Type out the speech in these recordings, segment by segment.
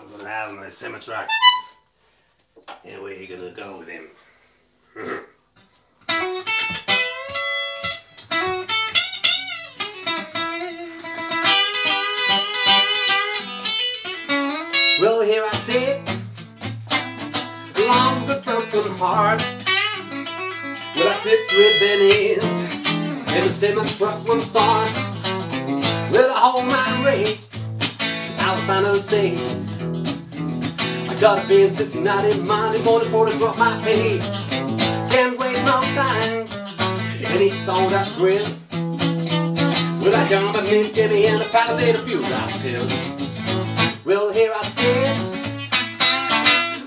I'm gonna have my semi-truck. And where you gonna go with him? Well, here I sit, along with a broken heart. Well, I took 3 bennies, and the semi-truck won't start. Well, I hold my rate, I was trying to say, I gotta be in Cincinnati Monday morning for to drop my pay. Can't waste no time, and eat all that grill. Well, I jump and meet Jimmy and a pound of few rock pills. Well, here I sit,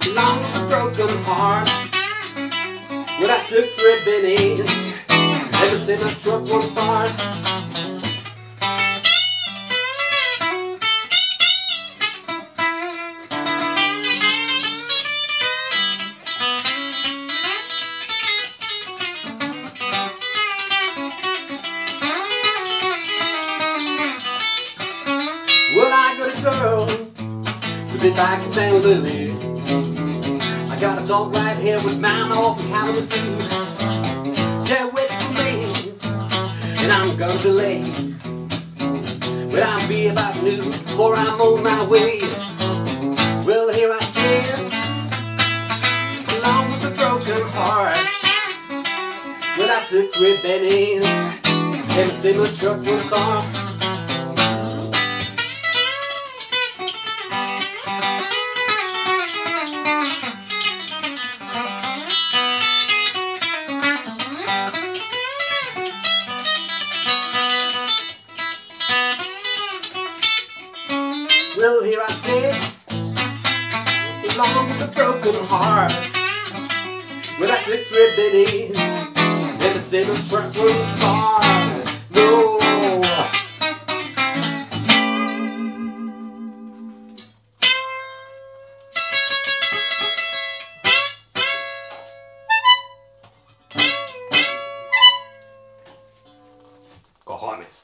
along with a broken heart. Well, I took 3 bennies, and the semi-truck won't start. Well, I got a girl who lives back in St. Louis. I got a dog right here with mine off in Kalamazoo. She waits for me, and I'm gonna be late. But I'll be about noon before I'm on my way. Well, here I sit, along with a broken heart. Well, I took 3 bennies, and the semi-truck will start. Well, here I sit, along with a broken heart. Well, I took 3 bennies, and the semi-truck will start. No. Cojones.